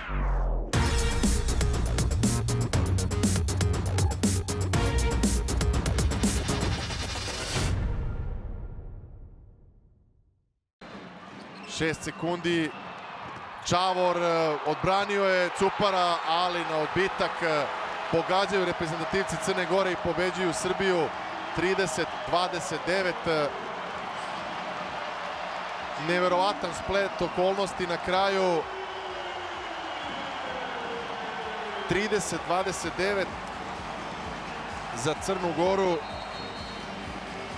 Šest sekundi, Čavor odbranio je Cupara, ali na odbitak pogađaju reprezentativci Crne Gore i pobeđuju Srbiju 30-29. Neverovatan splet okolnosti na kraju. 30-29 za Crnu Goru,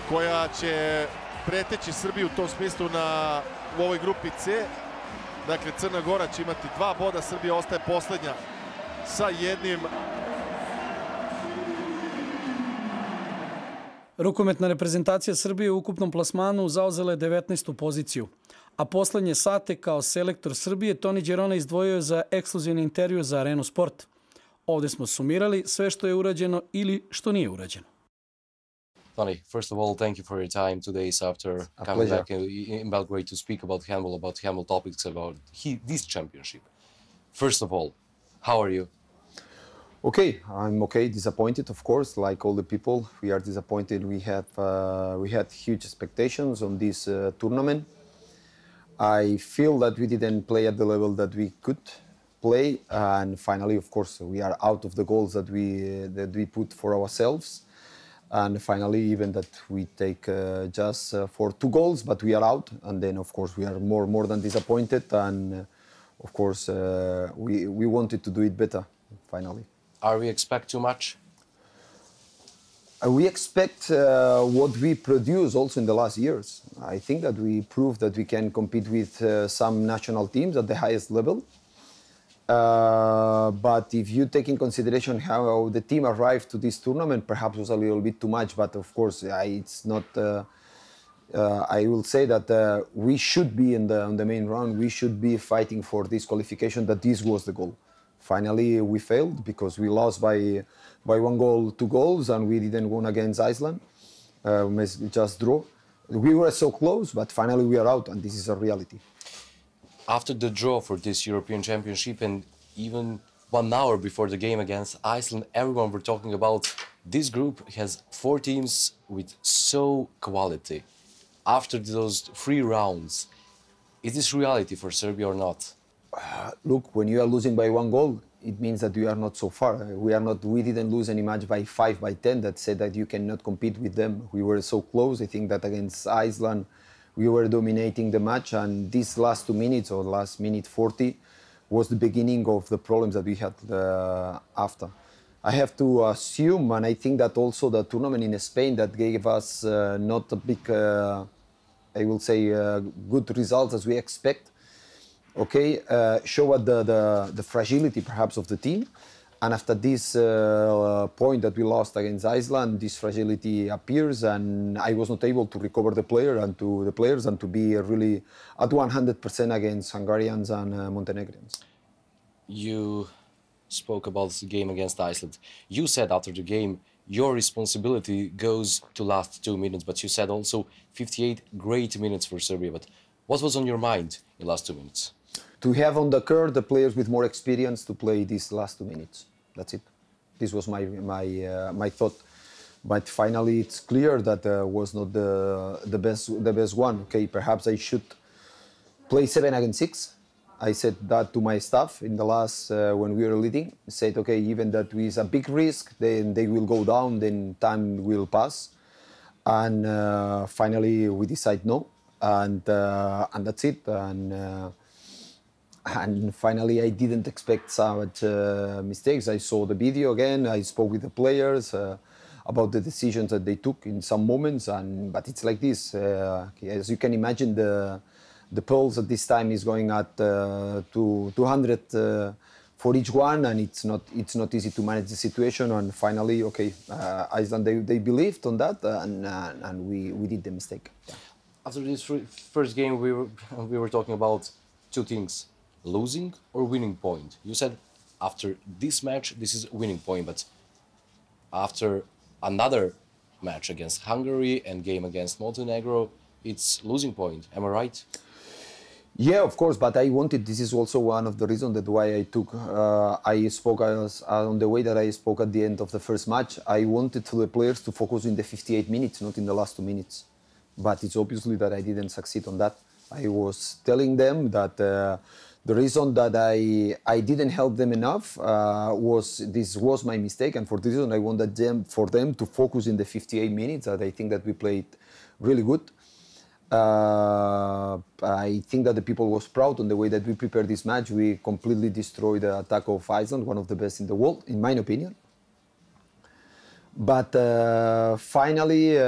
koja će preteći Srbiju u tom smislu u ovoj grupi C. Dakle, Crna Gora će imati 2 boda, Srbija ostaje poslednja sa 1. Rukometna reprezentacija Srbije u ukupnom plasmanu zauzela je 19. poziciju, a poslednje sate kao selektor Srbije Tonija Đerone izdvojio je za ekskluzivni intervju za Arenu Sport. Ovde smo sumirali sve što je urađeno ili što nije urađeno. Tony, first of all, thank you for your time 2 days after coming back in Belgrade to speak about handball topics, about this championship. First of all, how are you? Okay, I'm okay. Disappointed, of course, like all the people. We are disappointed. We had huge expectations on this tournament. I feel that we didn't play at the level that we could play, and finally, of course, we are out of the goals that we put for ourselves. And finally, even that we take just for 2 goals, but we are out. And then, of course, we are more than disappointed. And of course, we wanted to do it better. Finally. Are we expect too much? We expect what we produce also in the last years. I think that we proved that we can compete with some national teams at the highest level. But if you take in consideration how the team arrived to this tournament, perhaps was a little bit too much. But of course, it's not. I will say that we should be in the main round. We should be fighting for this qualification. That this was the goal. Finally, we failed because we lost by 1 goal, 2 goals, and we didn't win against Iceland. We just draw. We were so close, but finally we are out, and this is a reality. After the draw for this European Championship, and even 1 hour before the game against Iceland, everyone were talking about this group has 4 teams with so quality. After those 3 rounds, is this reality for Serbia or not? Look, when you are losing by 1 goal, it means that you are not so far. We didn't lose any match by 5, by 10 that said that you cannot compete with them. We were so close. I think that against Iceland, we were dominating the match, and these last 2 minutes, or last minute 40, was the beginning of the problems that we had after. I have to assume, and I think that also the tournament in Spain that gave us not a big, I will say, good results as we expect, okay, showed the fragility perhaps of the team. And after this point that we lost against Iceland, this fragility appears, and I was not able to recover the players and to be really at 100% against Hungarians and Montenegrins. You spoke about the game against Iceland. You said after the game your responsibility goes to last 2 minutes, but you said also 58 great minutes for Serbia. But what was on your mind in the last 2 minutes? To have on the court the players with more experience to play these last 2 minutes. That's it. This was my thought. But finally, it's clear that was not the best one. Okay, perhaps I should play 7 against 6. I said that to my staff in the last when we were leading. I said, okay, even that is a big risk, then they will go down, then time will pass. And finally, we decide no, and that's it. And finally, I didn't expect such mistakes. I saw the video again. I spoke with the players about the decisions that they took in some moments. But it's like this. As you can imagine, the pulse at this time is going at 200 for each one, and it's not easy to manage the situation. And finally, okay, Iceland they believed on that, and we did the mistake. Yeah. After this first game, we were talking about 2 things. Losing or winning point. You said after this match, this is a winning point, but after another match against Hungary and game against Montenegro, it's losing point. Am I right? Yeah, of course, but I wanted, this is also one of the reasons that why I took, I spoke on the way that I spoke at the end of the first match. I wanted the players to focus in the 58 minutes, not in the last 2 minutes. But it's obviously that I didn't succeed on that. I was telling them that the reason that I didn't help them enough this was my mistake, and for this reason I wanted for them to focus in the 58 minutes, that I think that we played really good. I think that the people was proud on the way that we prepared this match. We completely destroyed the attack of Iceland, one of the best in the world, in my opinion. But finally,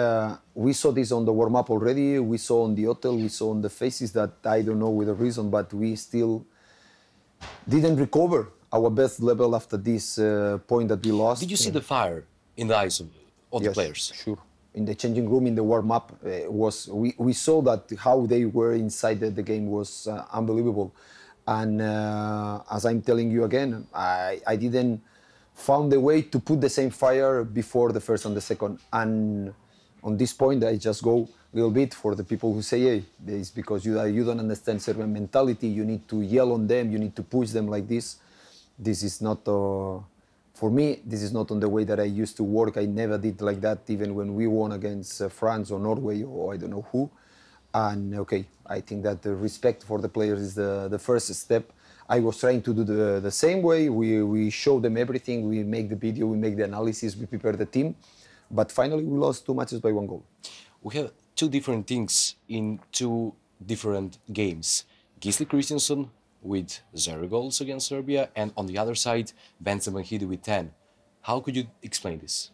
we saw this on the warm-up already. We saw on the hotel, we saw on the faces that I don't know with the reason, but we still didn't recover our best level after this point that we lost. Did you see the fire in the eyes of the players? Sure. In the changing room, in the warm-up, we saw that how they were inside the game was unbelievable. And as I'm telling you again, I didn't found a way to put the same fire before the first and the second. And on this point, I just go a little bit for the people who say, hey, it's because you don't understand Serbian mentality, you need to yell on them, you need to push them like this. This is not, for me, this is not on the way that I used to work. I never did like that, even when we won against France or Norway or I don't know who. And okay, I think that the respect for the players is the first step. I was trying to do the same way. We show them everything. We make the video, we make the analysis, we prepare the team. But finally, we lost 2 matches by 1 goal. We have 2 different things in 2 different games. Gisli Christiansen with 0 goals against Serbia, and on the other side, Bence Banhidi with 10. How could you explain this?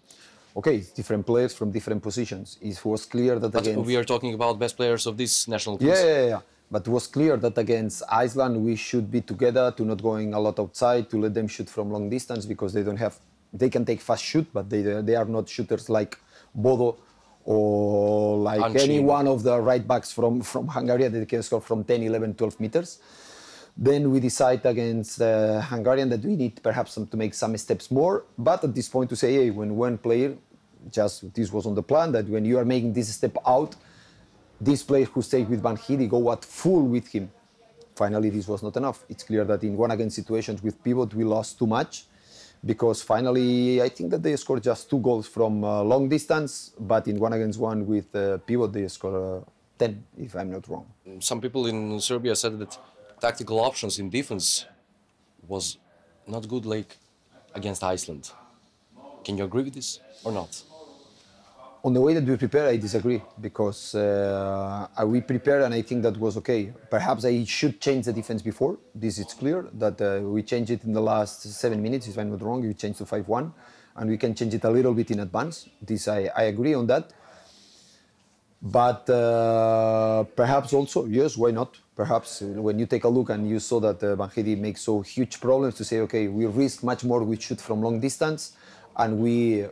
Okay, different players from different positions. It was clear that but we are talking about best players of this national team. Yeah. But it was clear that against Iceland we should be together, to not going a lot outside, to let them shoot from long distance, because they can take fast shoot, but they are not shooters like Bodo or like any one of the right backs from Hungary that can score from 10, 11, 12 meters. Then we decide against Hungarian that we need perhaps to make some steps more, but at this point to say, hey, when one player, this was on the plan, that when you are making this step out, this player who stayed with Banhidi go at full with him. Finally, this was not enough. It's clear that in 1-against situations with pivot, we lost too much, because finally, I think that they scored just 2 goals from long distance, but in 1-against-1 with pivot, they scored 10, if I'm not wrong. Some people in Serbia said that tactical options in defense was not good like against Iceland. Can you agree with this or not? On the way that we prepare, I disagree, because we prepare and I think that was okay. Perhaps I should change the defense before. This is clear, that we changed it in the last 7 minutes, if I'm not wrong. We changed to 5-1, and we can change it a little bit in advance. This, I agree on that. But perhaps also, yes, why not? Perhaps when you take a look and you saw that Banhidi makes so huge problems, to say, okay, we risk much more with shoot from long distance, and we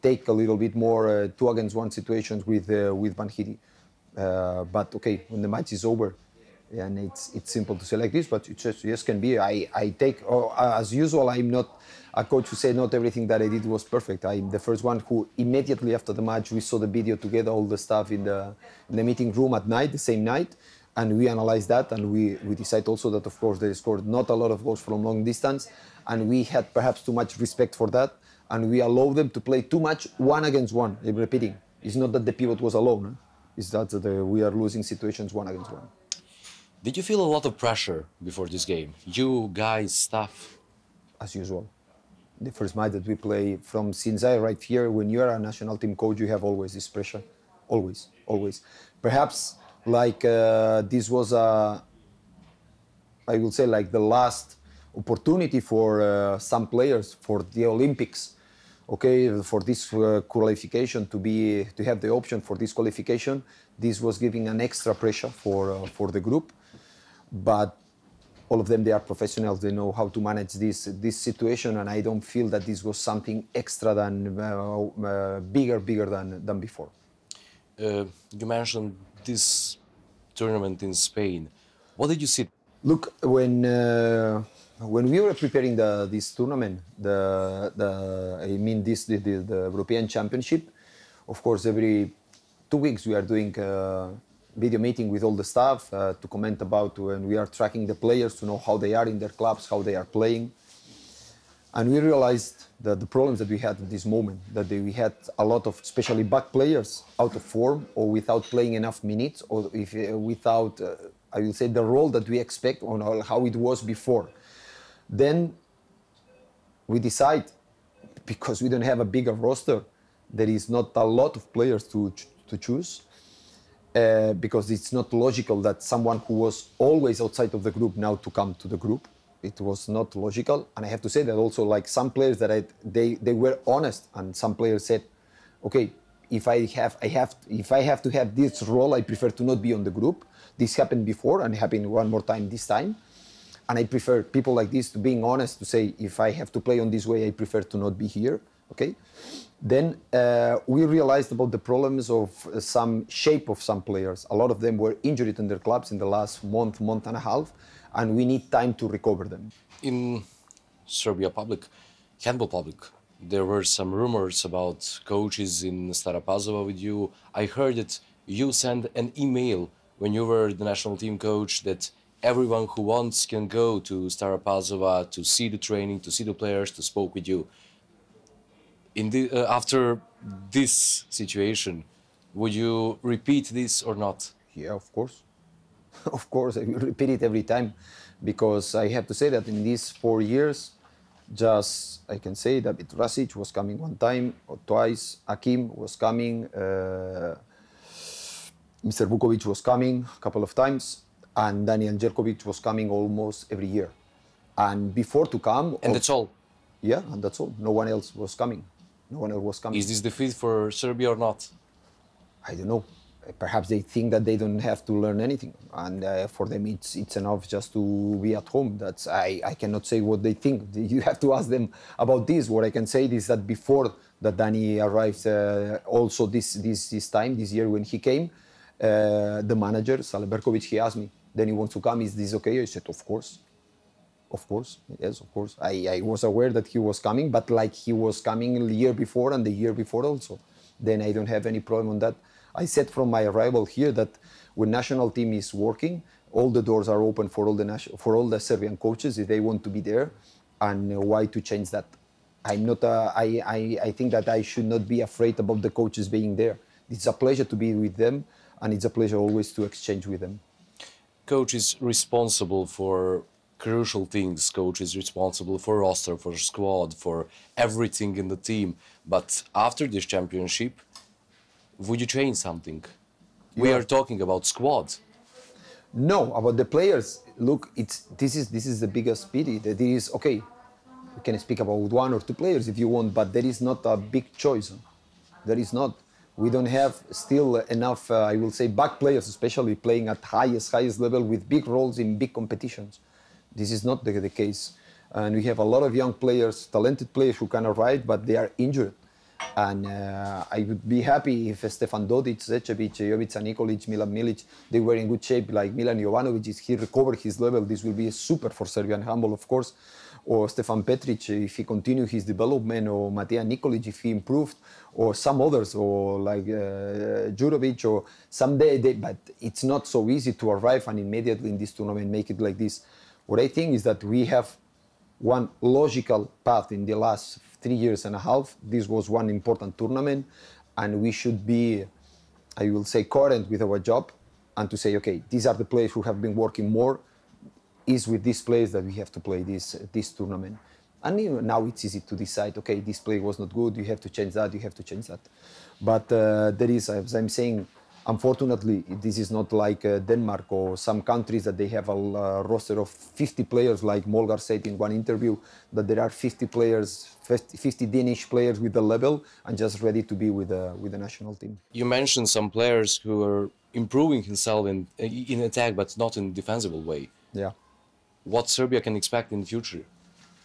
take a little bit more 2-against-1 situations with Banhidi. But okay, when the match is over, and it's simple to say like this, but it just, yes, can be. I take, as usual, I'm not a coach who said not everything that I did was perfect. I'm the first one who immediately after the match, we saw the video together, all the stuff in the meeting room at night, the same night, and we analyzed that, and we decided also that, of course, they scored not a lot of goals from long distance, and we had perhaps too much respect for that, and we allowed them to play too much 1-against-1. I'm repeating, it's not that the pivot was alone, it's that we are losing situations 1-against-1. Did you feel a lot of pressure before this game? You, guys, staff? As usual. The first match that we play, since I arrived here, when you are a national team coach, you have always this pressure. Always, always. Perhaps like this was, I will say, like the last opportunity for some players for the Olympics. Okay, for this qualification to have the option for this qualification, this was giving an extra pressure for the group. But all of them, they are professionals. They know how to manage this situation, and I don't feel that this was something extra than bigger than before. You mentioned this tournament in Spain. What did you see? Look, when we were preparing this tournament, the European Championship, of course, every 2 weeks we are doing video meeting with all the staff to comment about when we are tracking the players to know how they are in their clubs, how they are playing. And we realized that the problems that we had at this moment, that we had a lot of, especially back players, out of form or without playing enough minutes, or if, without, I will say, the role that we expect on how it was before. Then we decide, because we don't have a bigger roster, there is not a lot of players to choose, because it's not logical that someone who was always outside of the group now to come to the group. It was not logical, and I have to say that also, like some players that they were honest, and some players said, okay, if I have to have this role, I prefer to not be on the group. This happened before and happened one more time this time, and I prefer people like this to being honest to say, if I have to play on this way, I prefer to not be here. Okay. Then we realized about the problems of some shape of some players. A lot of them were injured in their clubs in the last month and a half, and we need time to recover them. In Serbia public, handball public, there were some rumors about coaches in Stara Pazova with you. I heard that you sent an email when you were the national team coach that everyone who wants can go to Stara Pazova to see the training, to see the players, to speak with you. After this situation, would you repeat this or not? Yeah, of course. Of course, I will repeat it every time, because I have to say that in these 4 years, just I can say that Rasic was coming one time or twice, Akim was coming, Mr. Vukovic was coming a couple of times, and Daniel Jerkovic was coming almost every year. And before to come... And that's all? Yeah, and that's all. No one else was coming. No one else was coming. Is this the fit for Serbia or not? I don't know. Perhaps they think that they don't have to learn anything, and for them it's enough just to be at home. That's I cannot say what they think. You have to ask them about this. What I can say is that before that Dani arrived, also this year when he came, the manager Sale Berkovic, he asked me, "Dani wants to come. Is this okay?" I said, "Of course." Of course, yes, of course. I was aware that he was coming, but like he was coming the year before and the year before also. Then I don't have any problem on that. I said from my arrival here that when national team is working, all the doors are open for all the Serbian coaches if they want to be there, and why to change that? I'm not. I think that I should not be afraid about the coaches being there. It's a pleasure to be with them, and it's a pleasure always to exchange with them. Coach is responsible for crucial things. Coach is responsible for roster, for squad, for everything in the team. But after this championship, would you change something? Yeah. We are talking about squad. No, about the players. Look, this is the biggest pity. That it is okay. We can speak about 1 or 2 players if you want, but there is not a big choice. There is not. We don't have still enough, I will say, back players, especially playing at highest level with big roles in big competitions. This is not the case. And we have a lot of young players, talented players who can arrive, but they are injured. And I would be happy if Stefan Dodic, Zečević, Jovica Nikolić, Milan Milic, they were in good shape, like Milan Jovanovic. If he recovered his level, this will be super for Serbian handball, of course. Or Stefan Petric, if he continued his development, or Mateja Nikolić, if he improved, or some others, or like Đurović, or someday. But it's not so easy to arrive and immediately in this tournament make it like this. What I think is that we have one logical path in the last 3 years and a half. This was one important tournament, and we should be, I will say, coherent with our job, and to say, okay, these are the players who have been working more. Is with these players that we have to play this tournament. And now it's easy to decide, okay, this play was not good, you have to change that, you have to change that. But there is, as I'm saying, unfortunately, this is not like Denmark or some countries that they have a roster of 50 players, like Molgar said in one interview, that there are 50 players, 50 Danish players with the level and just ready to be with the national team. You mentioned some players who are improving himself in attack, but not in a defensible way. Yeah. What Serbia can expect in the future?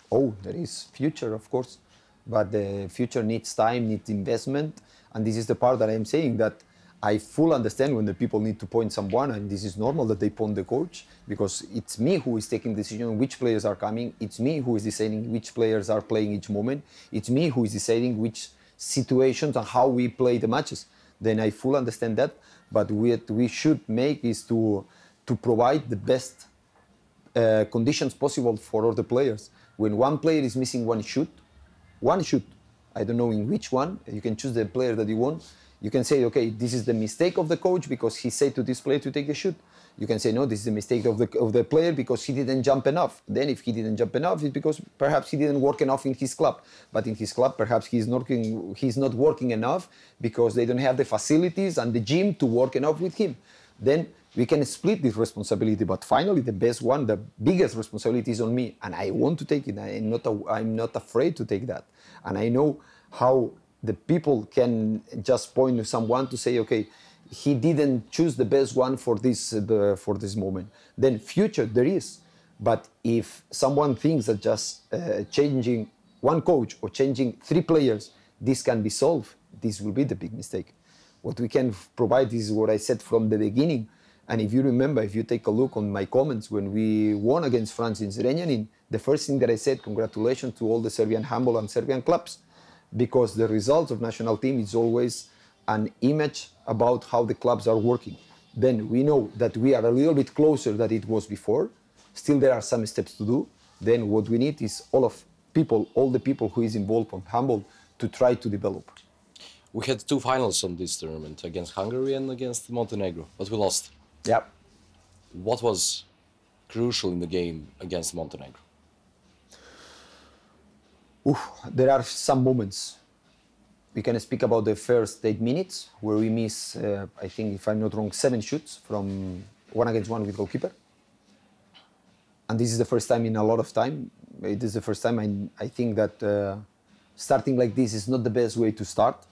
Oh, there is future, of course. But the future needs time, needs investment. And this is the part that I'm saying, that I fully understand when the people need to point someone, and this is normal that they point the coach, because it's me who is taking the decision on which players are coming. It's me who is deciding which players are playing each moment. It's me who is deciding which situations and how we play the matches. then I fully understand that. But what we should make is to provide the best conditions possible for all the players. When one player is missing one shoot, I don't know in which one, you can choose the player that you want. You can say, okay, this is the mistake of the coach because he said to this player to take the shoot. You can say, no, this is the mistake of the player because he didn't jump enough. Then if he didn't jump enough, it's because perhaps he didn't work enough in his club. But in his club, perhaps he's not working enough because they don't have the facilities and the gym to work enough with him. Then we can split this responsibility. But finally, the best one, the biggest responsibility is on me. And I want to take it. I'm not afraid to take that. And I know how the people can just point to someone to say, okay, he didn't choose the best one for this moment. Then future there is, but if someone thinks that just changing one coach or changing 3 players, this can be solved, this will be the big mistake. What we can provide is what I said from the beginning. And if you remember, if you take a look on my comments when we won against France in Zrenjanin, the first thing that I said, congratulations to all the Serbian handball and Serbian clubs, because the results of national team is always an image about how the clubs are working. Then we know that we are a little bit closer than it was before. Still there are some steps to do. Then what we need is all the people who is involved on handball to try to develop. We had 2 finals on this tournament, against Hungary and against Montenegro, but we lost. Yeah. What was crucial in the game against Montenegro? There are some moments. We can speak about the first 8 minutes where we miss, I think, if I'm not wrong, 7 shoots from 1-against-1 with goalkeeper. And this is the first time in a lot of time. It is the first time I think that starting like this is not the best way to start.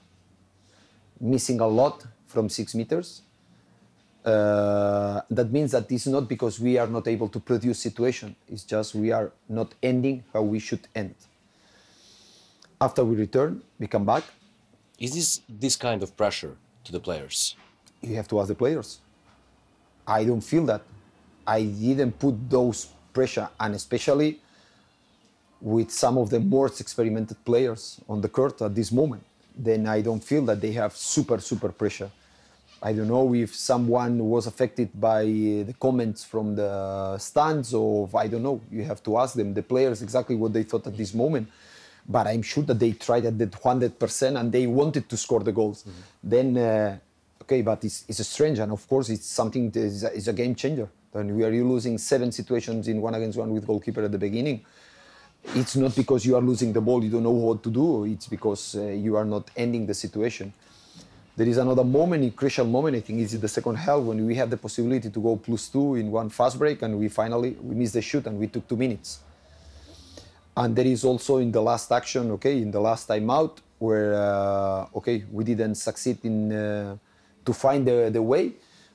Missing a lot from 6 meters. That means that it's not because we are not able to produce situation. It's just we are not ending how we should end. After we return, we come back. Is this kind of pressure to the players? You have to ask the players. I don't feel that. I didn't put those pressure, and especially with some of the most experimented players on the court at this moment, then I don't feel that they have super pressure. I don't know if someone was affected by the comments from the stands, or I don't know. You have to ask them, the players, exactly what they thought at this moment. But I'm sure that they tried at that 100% and they wanted to score the goals. Then, okay, but it's strange, and of course it's something that is a game changer. When we are losing 7 situations in 1-against-1 with goalkeeper at the beginning, it's not because you are losing the ball, you don't know what to do. It's because you are not ending the situation. There is another moment, a crucial moment, I think it's the second half, when we have the possibility to go +2 in one fast break, and we missed the shoot and we took 2 minutes. And there is also in the last action, okay, in the last timeout, where, okay, we didn't succeed in to find the way.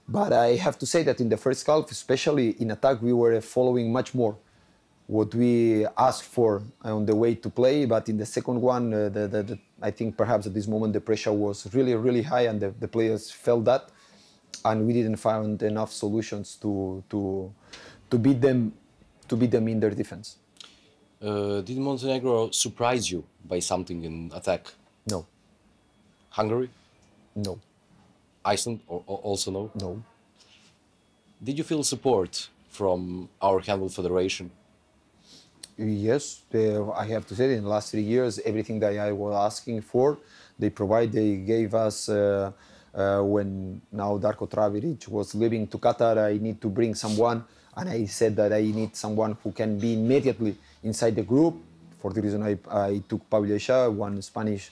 But I have to say that in the first half, especially in attack, we were following much more what we asked for on the way to play. But in the second one, I think perhaps at this moment the pressure was really high, and the players felt that, and we didn't find enough solutions to beat them in their defense. Did Montenegro surprise you by something in attack? No. Hungary? No. Iceland also no? No. Did you feel support from our handball federation? Yes, I have to say in the last 3 years, everything that I was asking for, they gave us, when now Darko Traveric was leaving to Qatar, I need to bring someone, and I said that I need someone who can be immediately inside the group. For the reason I took Pavlesha, one Spanish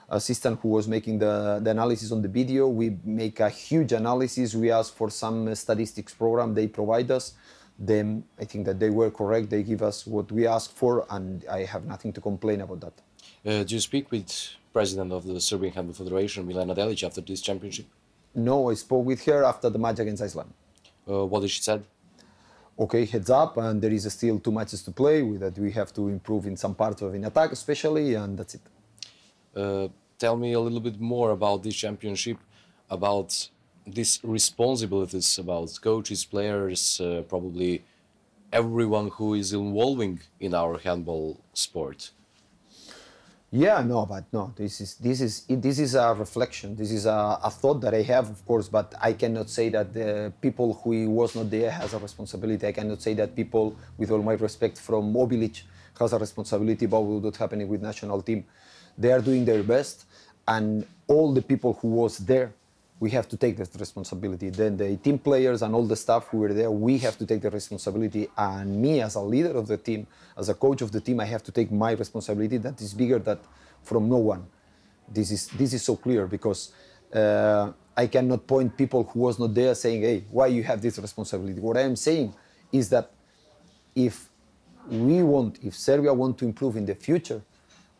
assistant who was making the analysis on the video. We make a huge analysis. We asked for some statistics program. They provide us. Then I think that they were correct. They give us what we asked for, and I have nothing to complain about that. Do you speak with President of the Serbian Handball Federation, Milena Delic, after this championship? No, I spoke with her after the match against Iceland. What did she say? Okay, heads up, and there is still 2 matches to play, that we have to improve in some parts of in attack especially, and that's it. Tell me a little bit more about this championship, about these responsibilities, about coaches, players, probably everyone who is involving in our handball sport. Yeah, no, but no. This is a reflection. This is a thought that I have, of course. But I cannot say that the people who was not there has a responsibility. I cannot say that people, with all my respect, from Mobilic has a responsibility about what's happening with national team. They are doing their best, and all the people who was there, we have to take that responsibility. Then the team players and all the staff who were there, we have to take the responsibility. And me, as a leader of the team, as a coach of the team, I have to take my responsibility. That is bigger than from no one. This is so clear, because I cannot point people who was not there saying, hey, why you have this responsibility? What I am saying is that if Serbia want to improve in the future,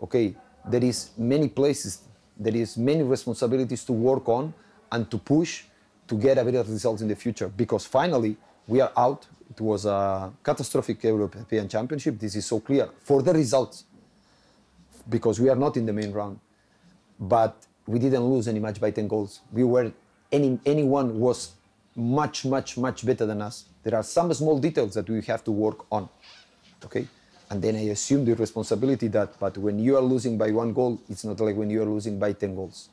okay, there is many places, there is many responsibilities to work on and to push to get a better results in the future. Because finally, we are out. It was a catastrophic European Championship. This is so clear for the results, because we are not in the main round. But we didn't lose any match by 10 goals. Anyone was much, much, much better than us. There are some small details that we have to work on, okay? And then I assume the responsibility but when you are losing by 1 goal, it's not like when you are losing by 10 goals.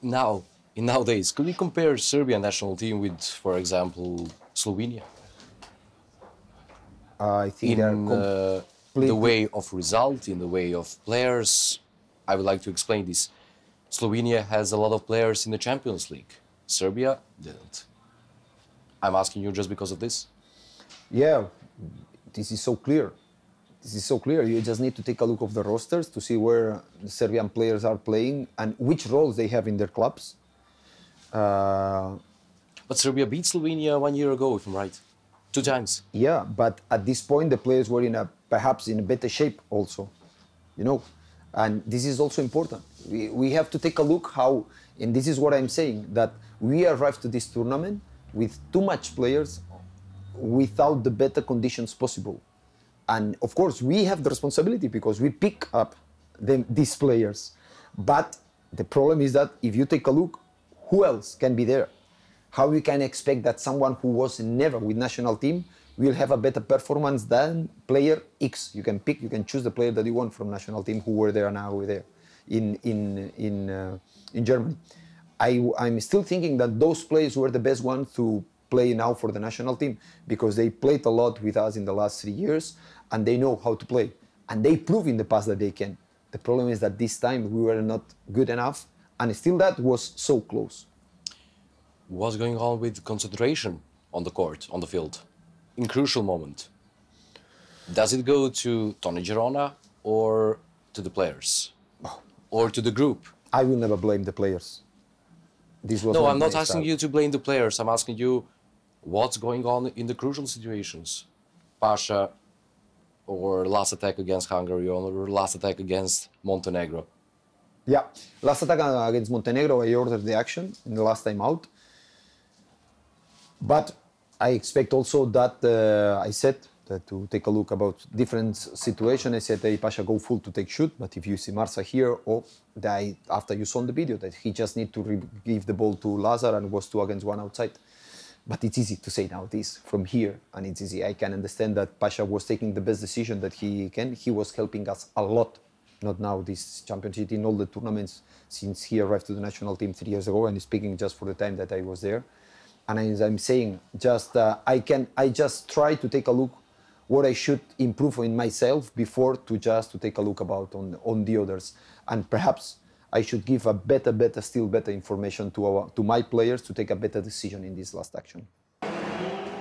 Now, nowadays, could we compare Serbian national team with, for example, Slovenia? I think in the way of result, in the way of players. I would like to explain this. Slovenia has a lot of players in the Champions League. Serbia didn't. I'm asking you just because of this? Yeah, this is so clear. This is so clear. You just need to take a look of the rosters to see where the Serbian players are playing and which roles they have in their clubs. But Serbia beat Slovenia 1 year ago, if I'm right. 2 times. Yeah, but at this point the players were perhaps in a better shape also, you know. And this is also important. We have to take a look how, and this is what I'm saying, that we arrived to this tournament with too much players without the better conditions possible. And of course, we have the responsibility because we pick up these players. But the problem is that if you take a look, who else can be there? How you can expect that someone who was never with national team will have a better performance than player X? You can pick, you can choose the player that you want from national team who were there and now were there in Germany. I'm still thinking that those players were the best ones to play now for the national team because they played a lot with us in the last 3 years and they know how to play. And they prove in the past that they can. The problem is that this time we were not good enough and still that was so close. What's going on with concentration on the court, on the field, in crucial moment? Does it go to Tonija Đerone or to the players? Or to the group? I will never blame the players. No, I'm not asking you to blame the players. I'm asking you what's going on in the crucial situations. Pasha, or last attack against Hungary, or last attack against Montenegro. Yeah, last attack against Montenegro, I ordered the action in the last time out. But I expect also that I said that to take a look about different situations. I said, hey, Pasha, go full to take shoot. But if you see Marsa here, or after you saw the video, that he just need to give the ball to Lazar and was 2 against 1 outside. But it's easy to say now this from here, and it's easy. I can understand that Pasha was taking the best decision that he can. He was helping us a lot, not now this championship, in all the tournaments since he arrived to the national team 3 years ago, and speaking just for the time that I was there. And as I'm saying, just I just try to take a look what I should improve in myself before to take a look about on the others, and perhaps I should give a still better information to my players to take a better decision in this last action.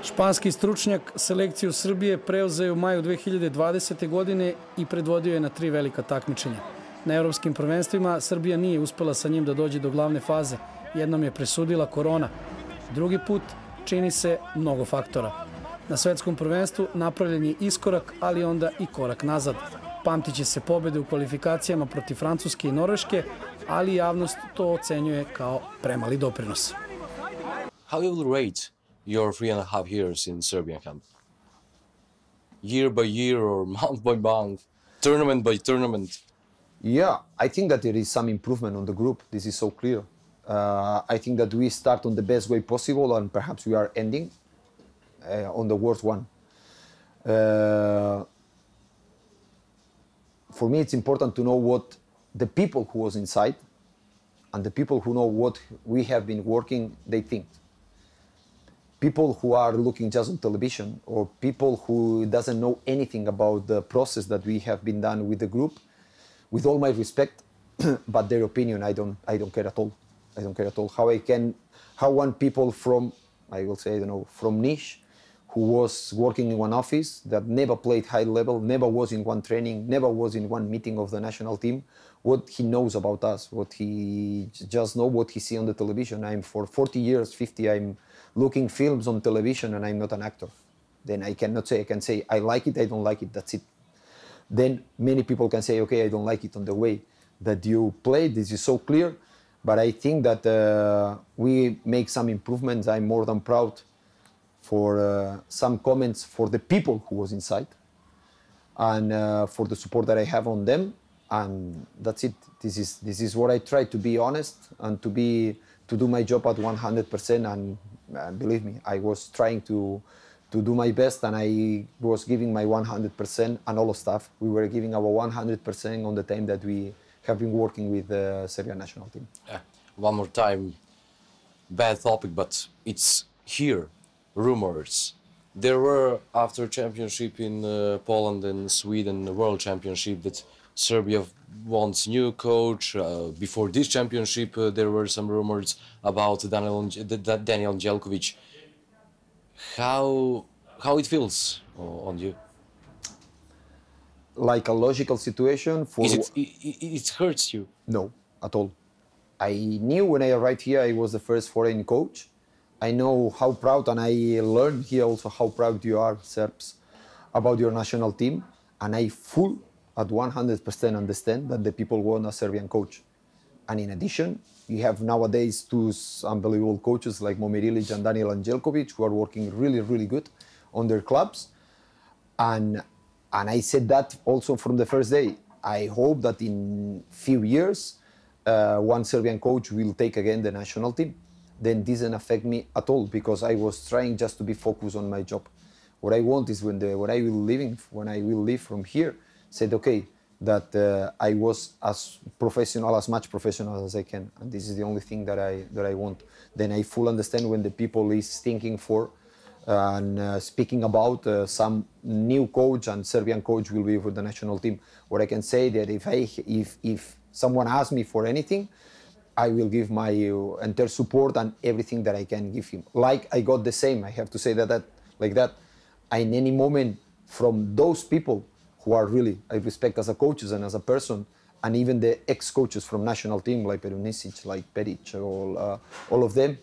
Španski stručnjak selekciju Srbije preuzeo je u maju 2020. godine i predvodio je na 3 velika takmičenja. Na evropskim prvenstvima Srbija nije uspela sa njim da dođe do glavne faze. Jednom je presudila korona. Drugi put čini se mnogo faktora. Na svetskom prvenstvu napravljen je iskorak, ali onda i korak nazad. Pamtiće se pobjede u kvalifikacijama protiv Francuske i Norveške, ali javnost to ocenjuje kao premali doprinos. How you will rate your 3.5 years in Serbian camp? Year by year or month by month, tournament by tournament? Yeah, I think that there is some improvement on the group. This is so clear. I think that we start on the best way possible and perhaps we are ending on the worst one. for me, it's important to know what the people who was inside and the people who know what we have been working, they think. People who are looking just on television or people who doesn't know anything about the process that we have been done with the group, with all my respect, but their opinion, I don't care at all. I don't care at all. How one people from, I will say, I don't know, from niche, who was working in one office, that never played high level, never was in one training, never was in one meeting of the national team, what he knows about us, what he just know what he see on the television. I'm for 40 years, 50, I'm looking films on television and I'm not an actor. Then I cannot say, I can say, I like it, I don't like it, that's it. Then many people can say, okay, I don't like it on the way that you play, this is so clear, but I think that we make some improvements. I'm more than proud for some comments for the people who was inside and for the support that I have on them, and that's it. This is what I try, to be honest and to do my job at 100%, and believe me, I was trying to do my best, and I was giving my 100%, and all of staff, we were giving our 100% on the time that we have been working with the Serbian national team. One more time, bad topic, but it's here. Rumors. There were, after championship in Poland and Sweden, the World Championship, that Serbia wants new coach. Before this championship, there were some rumors about Daniel Anđelković. How it feels on you? Like a logical situation for... It hurts you? No, at all. I knew when I arrived here I was the first foreign coach. I know how proud, and I learned here also how proud you are, Serbs, about your national team. And I full at 100% understand that the people want a Serbian coach. And in addition, you have nowadays two unbelievable coaches like Momir Ilić and Daniel Anđelković, who are working really, really good on their clubs. And I said that also from the first day. I hope that in few years, one Serbian coach will take again the national team. Then this doesn't affect me at all, because I was trying just to be focused on my job. What I want is when I will leave from here, said okay, that I was as much professional as I can, and this is the only thing that I want. Then I fully understand when the people is thinking for and speaking about some new coach and Serbian coach will be for the national team. What I can say that if someone asks me for anything, I will give my entire support and everything that I can give him. Like I got the same, I have to say that like that. In any moment from those people who are really, I respect as a coaches and as a person, and even the ex-coaches from national team like Perunisic, like Peric, all of them,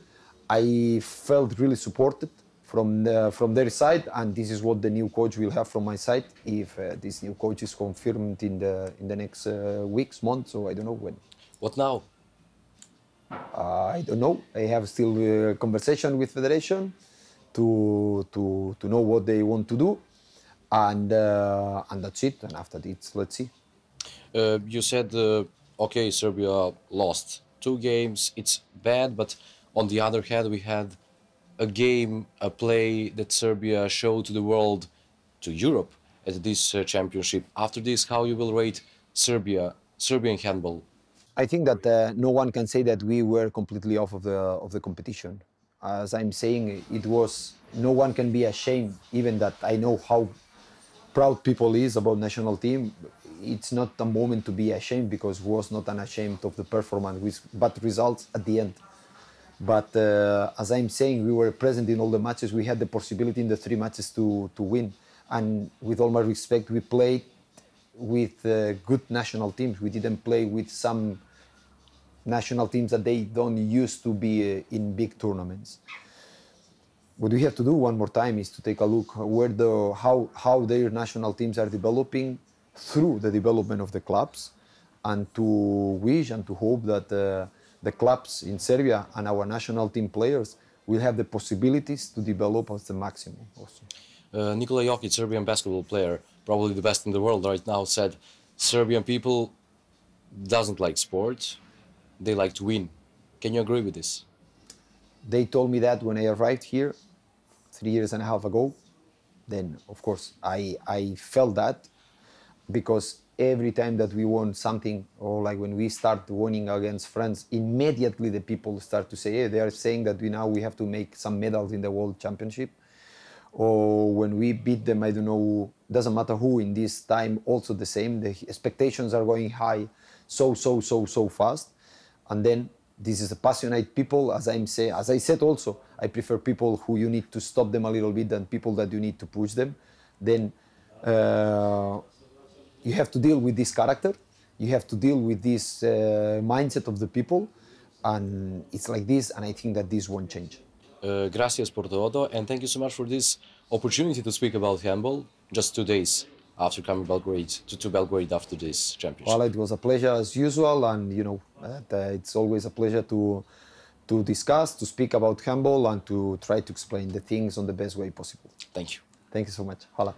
I felt really supported from their side, and this is what the new coach will have from my side if this new coach is confirmed in the next weeks, months, so I don't know when. What now? I don't know. I have still a conversation with Federation to know what they want to do, and that's it. And after this, let's see. You said, okay, Serbia lost 2 games. It's bad, but on the other hand, we had a play that Serbia showed to the world, to Europe, at this championship. After this, how you will rate Serbian handball? I think that no one can say that we were completely off of the competition. As I'm saying, no one can be ashamed, even that I know how proud people is about national team. It's not a moment to be ashamed, because we was not unashamed of the performance, but results at the end. But as I'm saying, we were present in all the matches. We had the possibility in the 3 matches to win. And with all my respect, we played with good national teams. We didn't play with some national teams that they don't used to be in big tournaments. What we have to do one more time is to take a look how their national teams are developing through the development of the clubs, and to wish and to hope that the clubs in Serbia and our national team players will have the possibilities to develop at the maximum also. Nikola Jokic, Serbian basketball player, probably the best in the world right now, said Serbian people doesn't like sport, they like to win. Can you agree with this? They told me that when I arrived here 3.5 years ago. Then, of course, I felt that, because every time that we won something, or like when we start winning against France, immediately the people start to say, hey, they are saying that we have to make some medals in the World Championship. Or when we beat them, I don't know, doesn't matter who in this time, also the same. The expectations are going high so fast. And then this is a passionate people, as I said also, I prefer people who you need to stop them a little bit than people that you need to push them. Then you have to deal with this character, you have to deal with this mindset of the people, and it's like this, and I think that this won't change. Gracias por todo, and thank you so much for this opportunity to speak about handball just 2 days after coming to Belgrade after this championship. Well, it was a pleasure as usual, and you know, it's always a pleasure to discuss, to speak about handball, and to try to explain the things on the best way possible. Thank you. Thank you so much. Hvala.